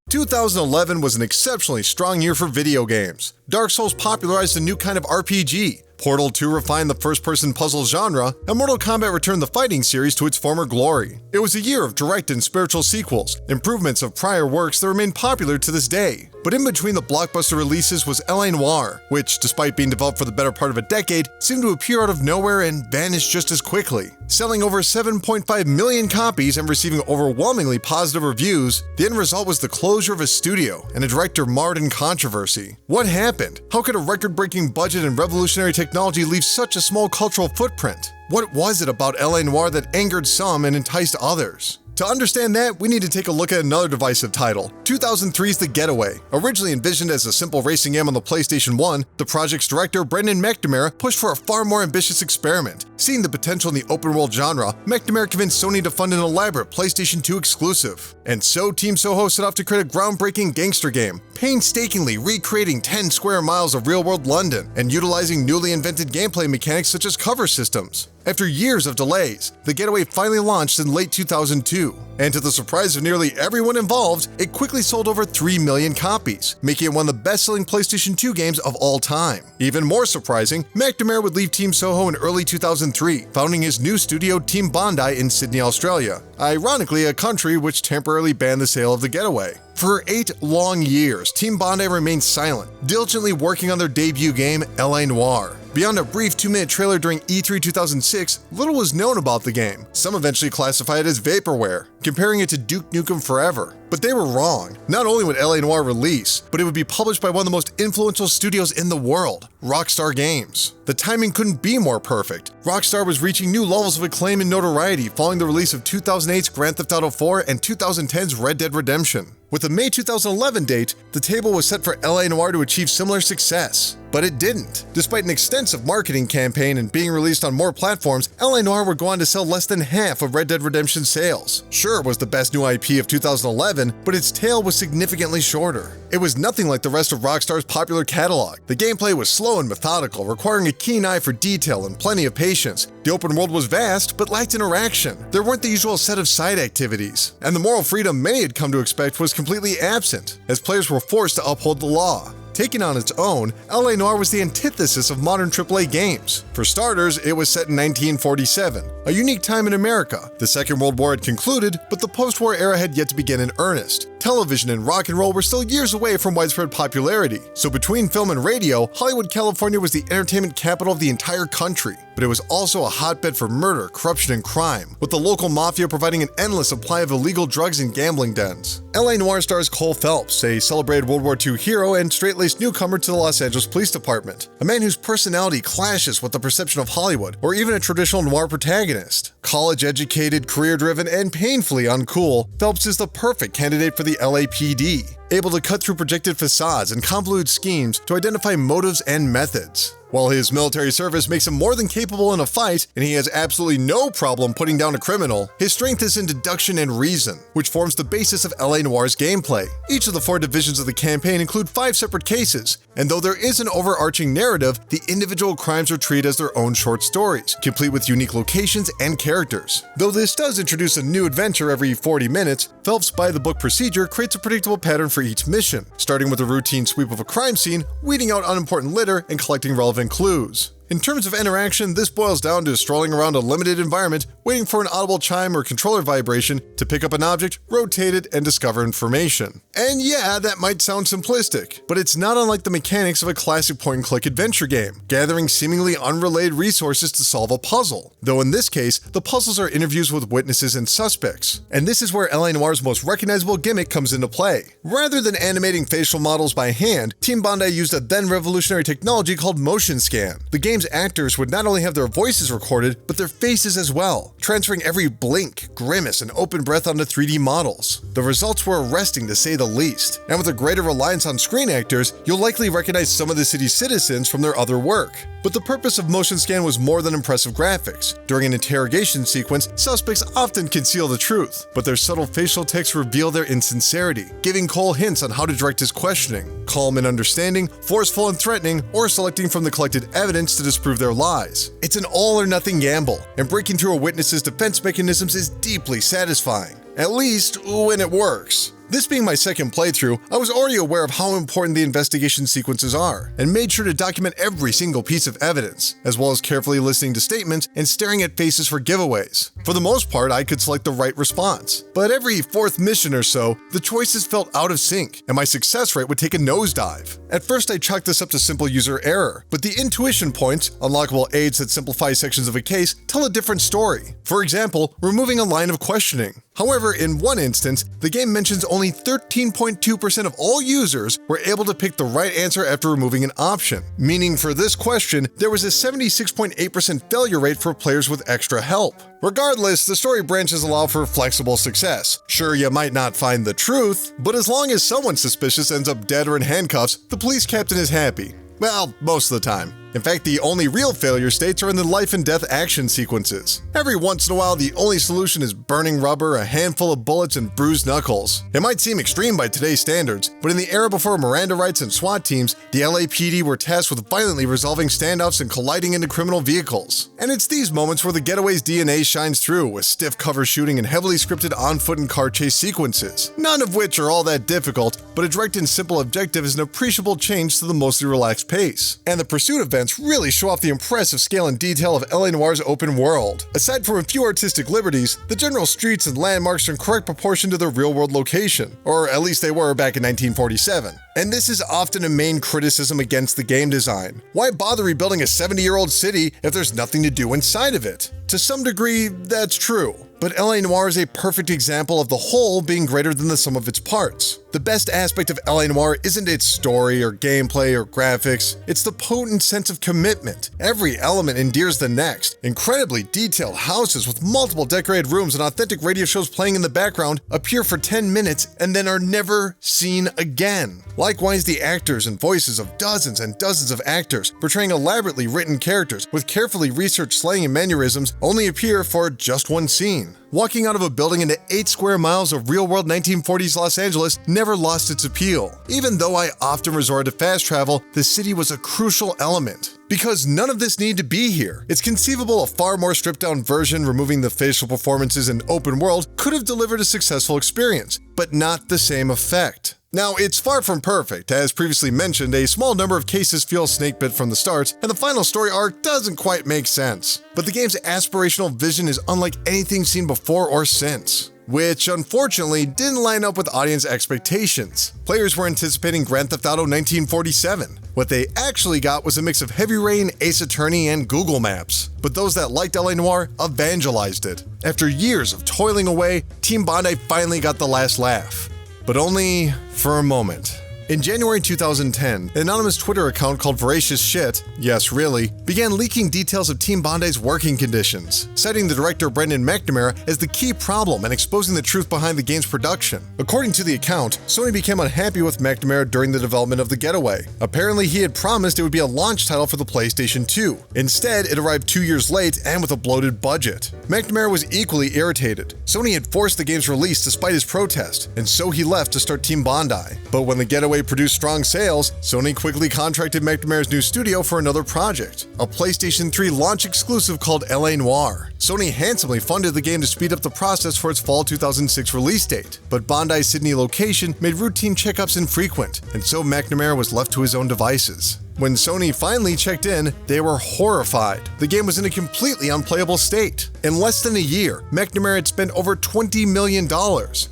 2011 was an exceptionally strong year for video games. Dark Souls popularized a new kind of RPG. Portal 2 refined the first-person puzzle genre, and Mortal Kombat returned the fighting series to its former glory. It was a year of direct and spiritual sequels, improvements of prior works that remain popular to this day. But in between the blockbuster releases was Noire, which, despite being developed for the better part of a decade, seemed to appear out of nowhere and vanish just as quickly. Selling over 7.5 million copies and receiving overwhelmingly positive reviews, the end result was the closure of a studio and a director marred in controversy. What happened? How could a record-breaking budget and revolutionary technology leave such a small cultural footprint? What was it about Noire that angered some and enticed others? To understand that, we need to take a look at another divisive title, 2003's The Getaway. Originally envisioned as a simple racing game on the PlayStation 1, the project's director, McNamara, pushed for a far more ambitious experiment. Seeing the potential in the open-world genre, McNamara convinced Sony to fund an elaborate PlayStation 2 exclusive. And so Team Soho set off to create a groundbreaking gangster game, painstakingly recreating 10 square miles of real-world London and utilizing newly invented gameplay mechanics such as cover systems. After years of delays, The Getaway finally launched in late 2002, and to the surprise of nearly everyone involved, it quickly sold over 3 million copies, making it one of the best-selling PlayStation 2 games of all time. Even more surprising, McNamara would leave Team Soho in early 2003, founding his new studio Team Bondi in Sydney, Australia, ironically a country which temporarily banned the sale of The Getaway. For 8 long years, Team Bondi remained silent, diligently working on their debut game, Noire. Beyond a brief 2-minute trailer during E3 2006, little was known about the game. Some eventually classified it as vaporware, comparing it to Duke Nukem Forever. But they were wrong. Not only would Noire release, but it would be published by one of the most influential studios in the world, Rockstar Games. The timing couldn't be more perfect. Rockstar was reaching new levels of acclaim and notoriety following the release of 2008's Grand Theft Auto 4 and 2010's Red Dead Redemption. With the May 2011 date, the table was set for Noire to achieve similar success. But it didn't. Despite an extensive marketing campaign and being released on more platforms, Noire would go on to sell less than half of Red Dead Redemption's sales. Sure, it was the best new IP of 2011, but its tail was significantly shorter. It was nothing like the rest of Rockstar's popular catalog. The gameplay was slow and methodical, requiring a keen eye for detail and plenty of patience. The open world was vast, but lacked interaction. There weren't the usual set of side activities. And the moral freedom many had come to expect was completely absent, as players were forced to uphold the law. Taken on its own, Noire was the antithesis of modern AAA games. For starters, it was set in 1947, a unique time in America. The Second World War had concluded, but the post-war era had yet to begin in earnest. Television and rock and roll were still years away from widespread popularity, so between film and radio, Hollywood, California was the entertainment capital of the entire country. But it was also a hotbed for murder, corruption, and crime, with the local mafia providing an endless supply of illegal drugs and gambling dens. Noire stars Cole Phelps, a celebrated World War II hero and straight-laced newcomer to the Los Angeles Police Department, a man whose personality clashes with the perception of Hollywood, or even a traditional noir protagonist. College-educated, career-driven, and painfully uncool, Phelps is the perfect candidate for the LAPD, able to cut through projected facades and convoluted schemes to identify motives and methods. While his military service makes him more than capable in a fight, and he has absolutely no problem putting down a criminal, his strength is in deduction and reason, which forms the basis of Noire's gameplay. Each of the 4 divisions of the campaign include 5 separate cases, and though there is an overarching narrative, the individual crimes are treated as their own short stories, complete with unique locations and characters. Though this does introduce a new adventure every 40 minutes, Phelps' by-the-book procedure creates a predictable pattern for each mission, starting with a routine sweep of a crime scene, weeding out unimportant litter, and collecting relevant clues. In terms of interaction, this boils down to strolling around a limited environment, waiting for an audible chime or controller vibration to pick up an object, rotate it, and discover information. And yeah, that might sound simplistic, but it's not unlike the mechanics of a classic point-and-click adventure game, gathering seemingly unrelated resources to solve a puzzle. Though in this case, the puzzles are interviews with witnesses and suspects. And this is where Noire's most recognizable gimmick comes into play. Rather than animating facial models by hand, Team Bondi used a then revolutionary technology called motion scan. The game's actors would not only have their voices recorded, but their faces as well, transferring every blink, grimace, and open breath onto 3D models. The results were arresting to say the least, and with a greater reliance on screen actors, you'll likely recognize some of the city's citizens from their other work. But the purpose of motion scan was more than impressive graphics. During an interrogation sequence, suspects often conceal the truth, but their subtle facial tics reveal their insincerity, giving Cole hints on how to direct his questioning, calm and understanding, forceful and threatening, or selecting from the collected evidence to disprove their lies. It's an all-or-nothing gamble, and breaking through a witness's defense mechanisms is deeply satisfying. At least, when it works. This being my second playthrough, I was already aware of how important the investigation sequences are, and made sure to document every single piece of evidence, as well as carefully listening to statements and staring at faces for giveaways. For the most part, I could select the right response, but every fourth mission or so, the choices felt out of sync, and my success rate would take a nosedive. At first, I chalked this up to simple user error, but the intuition points, unlockable aids that simplify sections of a case, tell a different story. For example, removing a line of questioning. However, in one instance, the game mentions only 13.2% of all users were able to pick the right answer after removing an option, meaning for this question, there was a 76.8% failure rate for players with extra help. Regardless, the story branches allow for flexible success. Sure, you might not find the truth, but as long as someone suspicious ends up dead or in handcuffs, the police captain is happy. Well, most of the time. In fact, the only real failure states are in the life and death action sequences. Every once in a while, the only solution is burning rubber, a handful of bullets, and bruised knuckles. It might seem extreme by today's standards, but in the era before Miranda rights and SWAT teams, the LAPD were tasked with violently resolving standoffs and colliding into criminal vehicles. And it's these moments where the Getaway's DNA shines through, with stiff cover shooting and heavily scripted on-foot and car chase sequences, none of which are all that difficult, but a direct and simple objective is an appreciable change to the mostly relaxed pace. And the pursuit events really show off the impressive scale and detail of LA Noire's open world. Aside from a few artistic liberties, the general streets and landmarks are in correct proportion to their real-world location, or at least they were back in 1947. And this is often a main criticism against the game design. Why bother rebuilding a 70-year-old city if there's nothing to do inside of it? To some degree, that's true. But LA Noire is a perfect example of the whole being greater than the sum of its parts. The best aspect of LA Noire isn't its story or gameplay or graphics, it's the potent sense of commitment. Every element endears the next. Incredibly detailed houses with multiple decorated rooms and authentic radio shows playing in the background appear for 10 minutes and then are never seen again. Likewise, the actors and voices of dozens and dozens of actors portraying elaborately written characters with carefully researched slang and mannerisms only appear for just one scene. Walking out of a building into 8 square miles of real-world 1940s Los Angeles never lost its appeal. Even though I often resorted to fast travel, the city was a crucial element. Because none of this needed to be here. It's conceivable a far more stripped-down version, removing the facial performances and open world, could have delivered a successful experience, but not the same effect. Now, it's far from perfect. As previously mentioned, a small number of cases feel snake-bit from the start, and the final story arc doesn't quite make sense. But the game's aspirational vision is unlike anything seen before or since, which unfortunately didn't line up with audience expectations. Players were anticipating Grand Theft Auto 1947. What they actually got was a mix of Heavy Rain, Ace Attorney, and Google Maps. But those that liked LA Noire evangelized it. After years of toiling away, Team Bondi finally got the last laugh. But only for a moment. In January 2010, an anonymous Twitter account called Voracious Shit, yes really, began leaking details of Team Bondi's working conditions, citing the director Brendan McNamara as the key problem and exposing the truth behind the game's production. According to the account, Sony became unhappy with McNamara during the development of the Getaway. Apparently, he had promised it would be a launch title for the PlayStation 2. Instead, it arrived 2 years late and with a bloated budget. McNamara was equally irritated. Sony had forced the game's release despite his protest, and so he left to start Team Bondi. But when the Getaway produced strong sales, Sony quickly contracted McNamara's new studio for another project, a PlayStation 3 launch exclusive called LA Noire. Sony handsomely funded the game to speed up the process for its fall 2006 release date, but Bondi's Sydney location made routine checkups infrequent, and so McNamara was left to his own devices. When Sony finally checked in, they were horrified. The game was in a completely unplayable state. In less than a year, McNamara had spent over $20 million,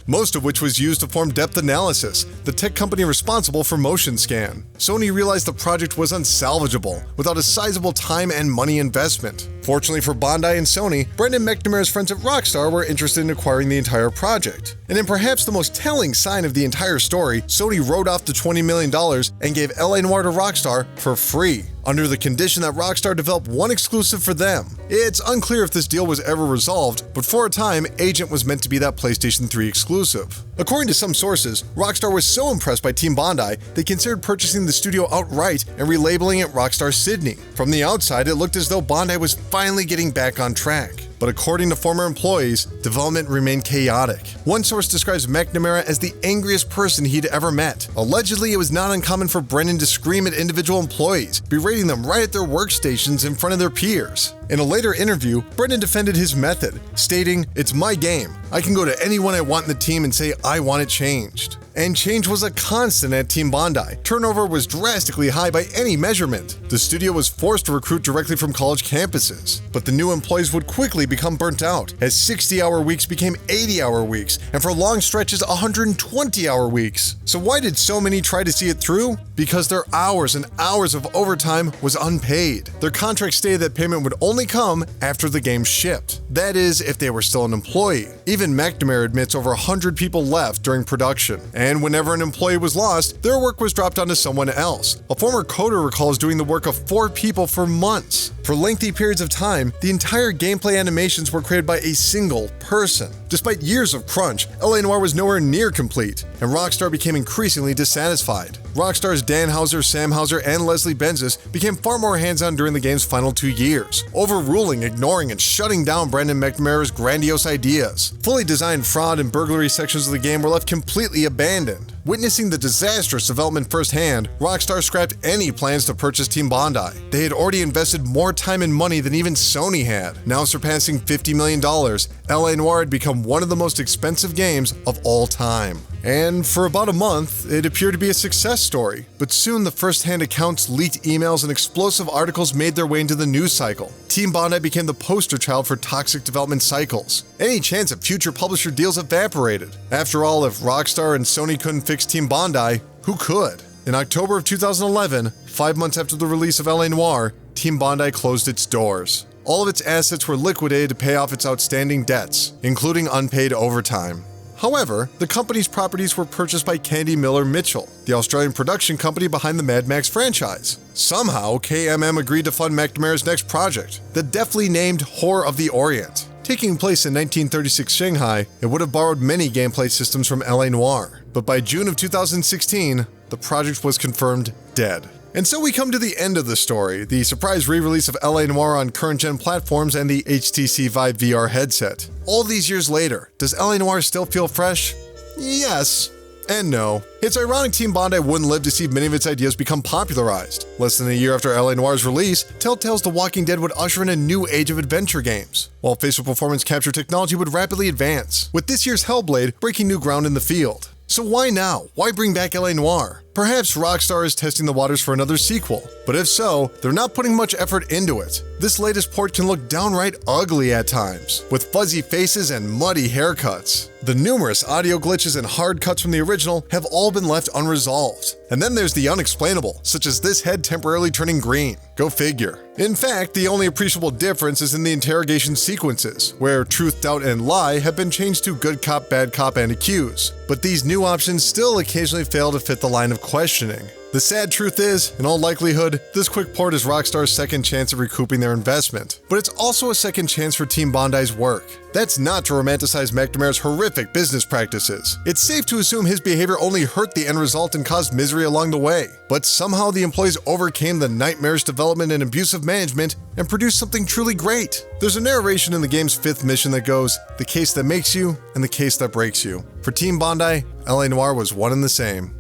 most of which was used to form Depth Analysis, the tech company responsible for Motion Scan. Sony realized the project was unsalvageable without a sizable time and money investment. Fortunately for Bondi and Sony, Brendan McNamara's friends at Rockstar were interested in acquiring the entire project. And in perhaps the most telling sign of the entire story, Sony wrote off the $20 million and gave LA Noire to Rockstar for free, under the condition that Rockstar develop one exclusive for them. It's unclear if this deal was ever resolved, but for a time, Agent was meant to be that PlayStation 3 exclusive. According to some sources, Rockstar was so impressed by Team Bondi, they considered purchasing the studio outright and relabeling it Rockstar Sydney. From the outside, it looked as though Bondi was finally getting back on track. But according to former employees, development remained chaotic. One source describes McNamara as the angriest person he'd ever met. Allegedly, it was not uncommon for Brendan to scream at individual employees, berating them right at their workstations in front of their peers. In a later interview, Brendan defended his method, stating, "It's my game. I can go to anyone I want in the team and say I want it changed." And change was a constant at Team Bondi. Turnover was drastically high by any measurement. The studio was forced to recruit directly from college campuses. But the new employees would quickly become burnt out, as 60-hour weeks became 80-hour weeks, and for long stretches 120-hour weeks. So why did so many try to see it through? Because their hours and hours of overtime was unpaid. Their contract stated that payment would only come after the game shipped. That is, if they were still an employee. Even McNamara admits over 100 people left during production. And whenever an employee was lost, their work was dropped onto someone else. A former coder recalls doing the work of 4 people for months. For lengthy periods of time, the entire gameplay animations were created by a single person. Despite years of crunch, LA Noire was nowhere near complete, and Rockstar became increasingly dissatisfied. Rockstar's Dan Houser, Sam Houser, and Leslie Benzis became far more hands-on during the game's final 2 years, overruling, ignoring, and shutting down Brendan McNamara's grandiose ideas. Fully designed fraud and burglary sections of the game were left completely abandoned. Witnessing the disastrous development firsthand, Rockstar scrapped any plans to purchase Team Bondi. They had already invested more time and money than even Sony had. Now surpassing $50 million, LA Noire had become one of the most expensive games of all time. And for about a month, it appeared to be a success story. But soon the first-hand accounts, leaked emails, and explosive articles made their way into the news cycle. Team Bondi became the poster child for toxic development cycles. Any chance of future publisher deals evaporated. After all, if Rockstar and Sony couldn't fix Team Bondi, who could? In October of 2011, 5 months after the release of LA Noire, Team Bondi closed its doors. All of its assets were liquidated to pay off its outstanding debts, including unpaid overtime. However, the company's properties were purchased by Candy Miller Mitchell, the Australian production company behind the Mad Max franchise. Somehow, KMM agreed to fund McNamara's next project, the deftly named Horror of the Orient. Taking place in 1936 Shanghai, it would have borrowed many gameplay systems from LA Noire. But by June of 2016, the project was confirmed dead. And so we come to the end of the story, the surprise re-release of LA Noire on current-gen platforms and the HTC Vive VR headset. All these years later, does LA Noire still feel fresh? Yes. And no. It's ironic Team Bondi wouldn't live to see many of its ideas become popularized. Less than a year after LA Noire's release, Telltale's The Walking Dead would usher in a new age of adventure games, while facial performance capture technology would rapidly advance, with this year's Hellblade breaking new ground in the field. So why now? Why bring back LA Noire? Perhaps Rockstar is testing the waters for another sequel, but if so, they're not putting much effort into it. This latest port can look downright ugly at times, with fuzzy faces and muddy haircuts. The numerous audio glitches and hard cuts from the original have all been left unresolved. And then there's the unexplainable, such as this head temporarily turning green. Go figure. In fact, the only appreciable difference is in the interrogation sequences, where truth, doubt, and lie have been changed to good cop, bad cop, and accuse. But these new options still occasionally fail to fit the line of questioning. The sad truth is, in all likelihood, this quick port is Rockstar's second chance of recouping their investment. But it's also a second chance for Team Bondi's work. That's not to romanticize McNamara's horrific business practices. It's safe to assume his behavior only hurt the end result and caused misery along the way. But somehow the employees overcame the nightmarish development and abusive management and produced something truly great. There's a narration in the game's 5th mission that goes, "The case that makes you and the case that breaks you." For Team Bondi, LA Noire was one and the same.